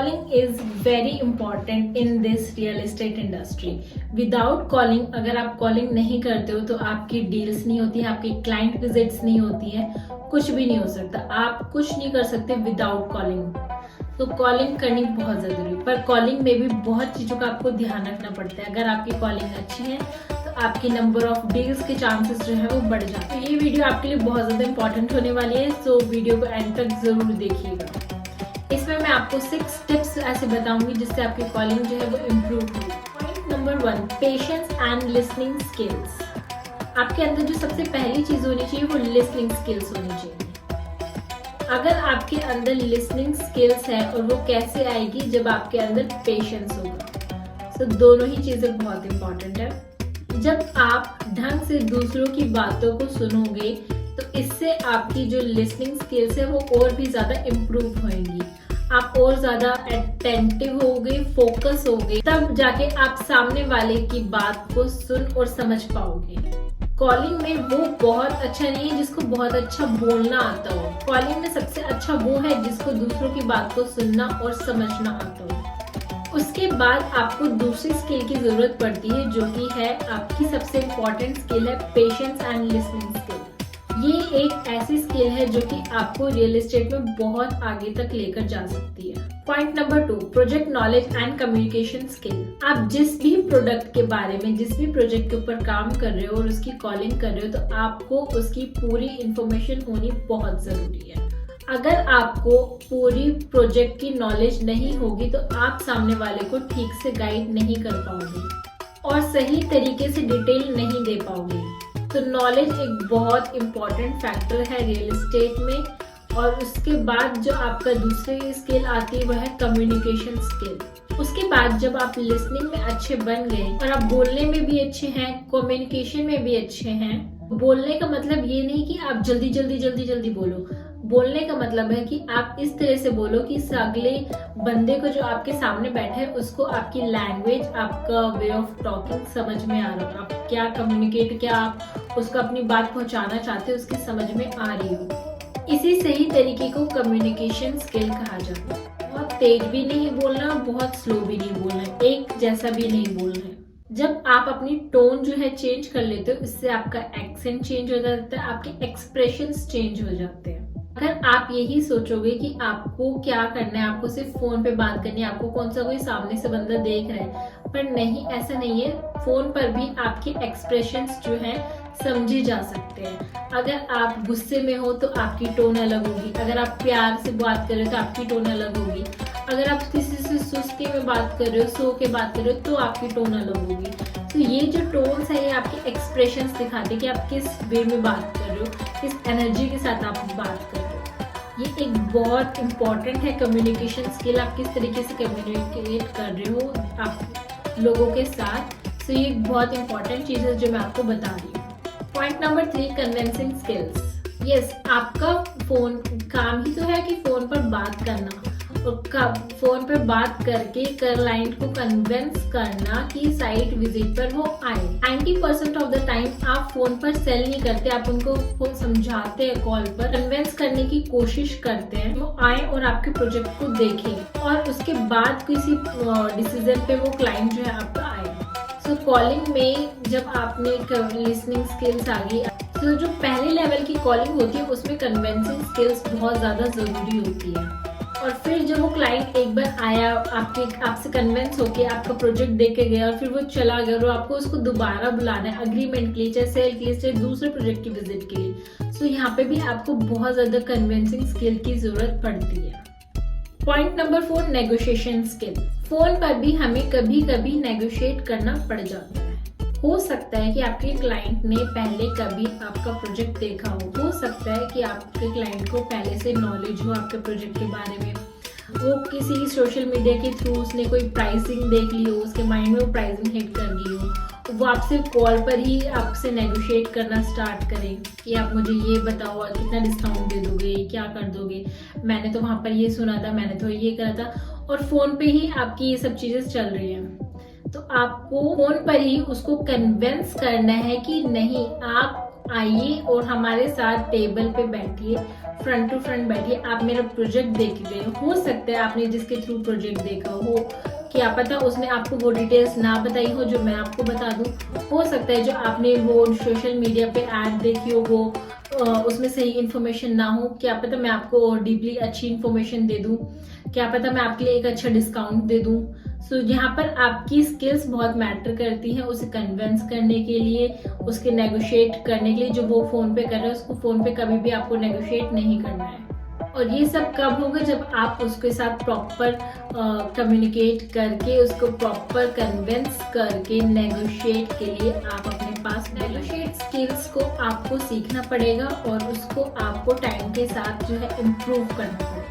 Calling is very important in this real estate industry. Without calling, अगर आप calling नहीं करते हो तो आपकी डील्स नहीं होती है, आपकी क्लाइंट विजिट्स नहीं होती है, कुछ भी नहीं हो सकता। आप कुछ नहीं कर सकते विदाउट कॉलिंग। तो कॉलिंग करनी बहुत जरूरी है, पर कॉलिंग में भी बहुत चीजों का आपको ध्यान रखना पड़ता है। अगर आपकी कॉलिंग अच्छी है तो आपकी नंबर ऑफ डील्स के चांसेस जो है वो बढ़ जाते हैं। ये वीडियो आपके लिए बहुत ज्यादा इंपॉर्टेंट होने वाली है, तो वीडियो को एंड तक जरूर देखिएगा। इसमें मैं आपको 6 टिप्स ऐसे बताऊंगी जिससे आपकी कॉलिंग जो है वो इम्प्रूव होगी। Point number 1, patience and listening skills. आपके अंदर जो सबसे पहली चीज होनी चाहिए वो लिसनिंग स्किल्स होनी चाहिए। अगर आपके अंदर लिसनिंग स्किल्स है, और वो कैसे आएगी, जब आपके अंदर पेशेंस होगा। तो दोनों ही चीजें बहुत इंपॉर्टेंट है। जब आप ढंग से दूसरों की बातों को सुनोगे तो इससे आपकी जो लिसनिंग स्किल्स है वो और भी ज्यादा इम्प्रूव होंगी। आप और ज्यादा अटेंटिव होगे, फोकस होगे, तब जाके आप सामने वाले की बात को सुन और समझ पाओगे। कॉलिंग में वो बहुत अच्छा नहीं है जिसको बहुत अच्छा बोलना आता हो। कॉलिंग में सबसे अच्छा वो है जिसको दूसरों की बात को सुनना और समझना आता हो। उसके बाद आपको दूसरी स्किल की जरूरत पड़ती है, जो कि है आपकी सबसे इम्पोर्टेंट स्किल है पेशेंस एंड लिसनिंग स्किल। ये एक ऐसी स्किल है जो कि आपको रियल एस्टेट में बहुत आगे तक लेकर जा सकती है। Point number 2, project knowledge and communication skill. आप जिस भी प्रोडक्ट के बारे में, जिस भी प्रोजेक्ट के ऊपर काम कर रहे हो और उसकी कॉलिंग कर रहे हो, तो आपको उसकी पूरी इंफॉर्मेशन होनी बहुत जरूरी है। अगर आपको पूरी प्रोजेक्ट की नॉलेज नहीं होगी तो आप सामने वाले को ठीक से गाइड नहीं कर पाओगे और सही तरीके से डिटेल नहीं दे पाओगे। तो नॉलेज एक बहुत इम्पोर्टेंट फैक्टर है रियल एस्टेट में। और उसके बाद जो आपका दूसरी स्किल आती है वह है कम्युनिकेशन स्किल। उसके बाद जब आप लिसनिंग में अच्छे बन गए और आप बोलने में भी अच्छे हैं, कम्युनिकेशन में भी अच्छे हैं। बोलने का मतलब ये नहीं कि आप जल्दी बोलो। बोलने का मतलब है कि आप इस तरह से बोलो कि अगले बंदे को, जो आपके सामने बैठे है, उसको आपकी लैंग्वेज, आपका वे ऑफ टॉकिंग समझ में आ रहा हो। आप क्या कम्युनिकेट, क्या आप उसको अपनी बात पहुंचाना चाहते हो, उसकी समझ में आ रही हो। इसी सही तरीके को कम्युनिकेशन स्किल कहा जाता है। बहुत तेज भी नहीं बोलना, बहुत स्लो भी नहीं बोलना, एक जैसा भी नहीं बोलना है। जब आप अपनी टोन जो है चेंज कर लेते हो, इससे आपका एक्सेंट चेंज हो जाता है, आपके एक्सप्रेशंस चेंज हो जाते हैं। अगर आप यही सोचोगे कि आपको क्या करना है, आपको सिर्फ फोन पे बात करनी है, आपको कौन सा कोई सामने से बंदा देख रहा है, पर नहीं, ऐसा नहीं है। फोन पर भी आपके एक्सप्रेशंस जो हैं समझे जा सकते हैं। अगर आप गुस्से में हो तो आपकी टोन अलग होगी, अगर आप प्यार से बात कर रहे हो तो आपकी टोन अलग होगी, अगर आप किसी से सुस्ती में बात कर रहे हो, सो के बात कर रहे हो, तो आपकी टोन अलग होगी। तो ये जो टोन्स है ये आपके एक्सप्रेशंस दिखाते हैं कि आप किस वे में बात कर रहे हो, किस एनर्जी के साथ आप बात कर रहे हो। ये एक बहुत इंपॉर्टेंट है कम्युनिकेशन स्किल। आप किस तरीके से कम्युनिकेट कर रहे हो आप लोगों के साथ। तो ये एक बहुत इंपॉर्टेंट चीज है जो मैं आपको बता रही हूँ। Point number 3, convincing skills. Yes, आपका फोन काम ही तो है कि फोन पर बात करना, और फोन पर बात करके क्लाइंट को कन्विंस करना कि साइट विजिट पर वो आए। 90% ऑफ द टाइम आप फोन पर सेल नहीं करते, आप उनको समझाते हैं, कॉल पर कन्विंस करने की कोशिश करते हैं वो आए और आपके प्रोजेक्ट को देखें, और उसके बाद किसी डिसीजन पे वो क्लाइंट जो है आपका आए। सो कॉलिंग में जब आपने लिसनिंग स्किल्स आ गई, तो जो पहले लेवल की कॉलिंग होती है उसमें कन्विंसिंग स्किल्स बहुत ज्यादा जरूरी होती है। और फिर जब वो क्लाइंट एक बार आया, आपसे कन्विंस होके आपका प्रोजेक्ट देख के गया और फिर वो चला गया, और आपको उसको दोबारा बुलाना है अग्रीमेंट के लिए, चाहे सेल के लिए, चाहे दूसरे प्रोजेक्ट की विजिट के लिए। सो यहाँ पे भी आपको बहुत ज्यादा कन्विंसिंग स्किल की जरूरत पड़ती है। Point number 4, negotiation skill. Phone पर भी हमें कभी कभी नेगोशिएट करना पड़ जाता है। हो सकता है कि आपके क्लाइंट ने पहले कभी आपका प्रोजेक्ट देखा हो सकता है कि आपके क्लाइंट को पहले से नॉलेज हो आपके प्रोजेक्ट के बारे में, वो किसी सोशल मीडिया के थ्रू उसने कोई प्राइसिंग देख ली हो, उसके माइंड में वो प्राइसिंग हिट कर गई हो, वो आपसे कॉल पर ही आपसे नेगोशिएट करना स्टार्ट करें कि आप मुझे ये बताओ, कितना डिस्काउंट दे दोगे, क्या कर दोगे, मैंने तो वहाँ पर ये सुना था, मैंने तो ये करा था, और फोन पे ही आपकी ये सब चीजें चल रही हैं। तो आपको फोन पर ही उसको कन्विंस करना है कि नहीं, आप आइए और हमारे साथ टेबल पे बैठिए, फ्रंट टू फ्रंट बैठिए, आप मेरा प्रोजेक्ट देख गए हो सकता है आपने जिसके थ्रू प्रोजेक्ट देखा हो क्या पता उसने आपको वो डिटेल्स ना बताई हो जो मैं आपको बता दूं, हो सकता है जो आपने वो सोशल मीडिया पे ऐड देखी हो वो उसमें सही इन्फॉर्मेशन ना हो, क्या पता मैं आपको और डीपली अच्छी इन्फॉर्मेशन दे दूं, क्या पता मैं आपके लिए एक अच्छा डिस्काउंट दे दूं। सो यहाँ पर आपकी स्किल्स बहुत मैटर करती हैं उसे कन्विंस करने के लिए, उसके नेगोशिएट करने के लिए। जो वो फोन पे कर रहा है उसको फोन पे कभी भी आपको नेगोशिएट नहीं करना है। और ये सब कब होगा, जब आप उसके साथ प्रॉपर कम्युनिकेट करके उसको प्रॉपर कन्विंस करके नेगोशिएट के लिए आप अपने पास नेगोशिएट स्किल्स को आपको सीखना पड़ेगा और उसको आपको टाइम के साथ जो है इम्प्रूव करना पड़ेगा।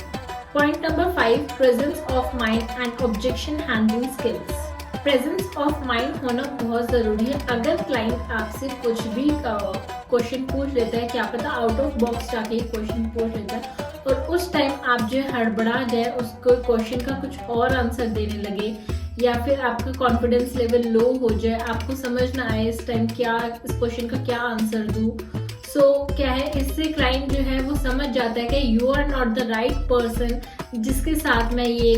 Point number 5, presence of mind and objection handling skills. Presence of mind होना बहुत जरूरी है। अगर क्लाइंट आपसे कुछ भी क्वेश्चन पूछ लेता है, क्या पता आउट ऑफ बॉक्स जाके क्वेश्चन पूछ लेता है और उस टाइम आप जो है हड़बड़ा जाए, उसको क्वेश्चन का कुछ और आंसर देने लगे या फिर आपका कॉन्फिडेंस लेवल लो हो जाए, आपको समझ ना आए इस टाइम क्या इस क्वेश्चन का क्या आंसर दूं, सो क्या है इससे क्लाइंट जो है वो समझ जाता है कि you are not the right person जिसके साथ मैं ये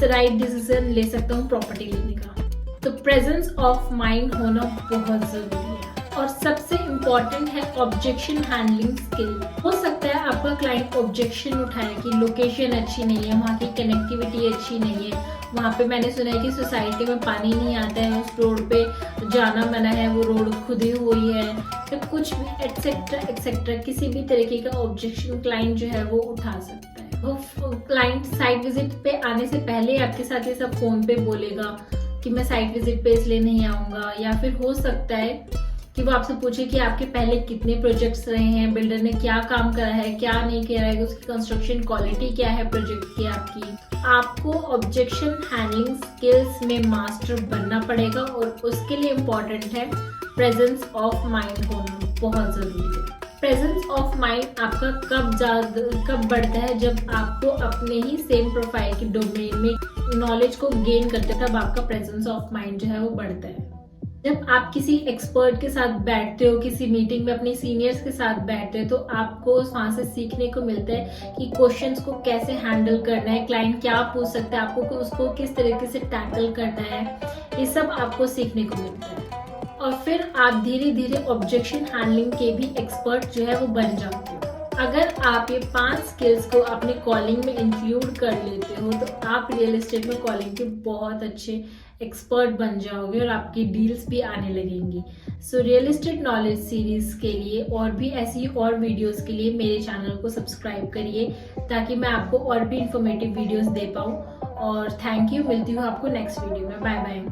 राइट डिसीजन ले सकता हूँ प्रॉपर्टी लेने का। तो प्रेजेंस ऑफ माइंड होना बहुत जरूरी है। और सबसे इम्पॉर्टेंट है ऑब्जेक्शन हैंडलिंग स्किल। हो सकता है आपका क्लाइंट ऑब्जेक्शन उठाए कि लोकेशन अच्छी नहीं है, वहाँ की कनेक्टिविटी अच्छी नहीं है, वहाँ पे मैंने सुना है कि सोसाइटी में पानी नहीं आता है, उस रोड पे जाना मना है, वो रोड खुदी हुई है, तो कुछ भी एक्सेट्रा एक्सेट्रा किसी भी तरीके का ऑब्जेक्शन क्लाइंट जो है वो उठा सकता है। वो क्लाइंट साइट विजिट पे आने से पहले आपके साथ ये सब फोन पे बोलेगा कि मैं साइट विजिट पे इसलिए नहीं आऊंगा, या फिर हो सकता है कि वो आपसे पूछे कि आपके पहले कितने प्रोजेक्ट्स रहे हैं, बिल्डर ने क्या काम करा है क्या नहीं किया है, उसकी कंस्ट्रक्शन क्वालिटी क्या है प्रोजेक्ट की आपकी। आपको ऑब्जेक्शन हैंडलिंग स्किल्स में मास्टर बनना पड़ेगा और उसके लिए इम्पोर्टेंट है प्रेजेंस ऑफ माइंड होना बहुत जरूरी है। प्रेजेंस ऑफ माइंड आपका कब बढ़ता है, जब आपको अपने ही सेम प्रोफाइल के डोमेन में नॉलेज को गेन करते हैं, तब आपका प्रेजेंस ऑफ माइंड जो है वो बढ़ता है। जब आप किसी एक्सपर्ट के साथ बैठते हो, किसी मीटिंग में अपने सीनियर्स के साथ बैठते हो, तो आपको वहां से सीखने को मिलता है कि क्वेश्चंस को कैसे हैंडल करना है, क्लाइंट क्या पूछ सकता है, आपको उसको किस तरीके से टैकल करना है, ये सब आपको सीखने को मिलता है। और फिर आप धीरे धीरे ऑब्जेक्शन हैंडलिंग के भी एक्सपर्ट जो है वो बन जाते हो। अगर आप ये 5 स्किल्स को अपने कॉलिंग में इंक्लूड कर लेते हो तो आप रियल एस्टेट में कॉलिंग के बहुत अच्छे एक्सपर्ट बन जाओगे और आपकी डील्स भी आने लगेंगी। So real estate knowledge series के लिए और भी ऐसी और वीडियोस के लिए मेरे चैनल को सब्सक्राइब करिए ताकि मैं आपको और भी इंफॉर्मेटिव वीडियोस दे पाऊँ। और थैंक यू, मिलती हूँ आपको नेक्स्ट वीडियो में। Bye bye.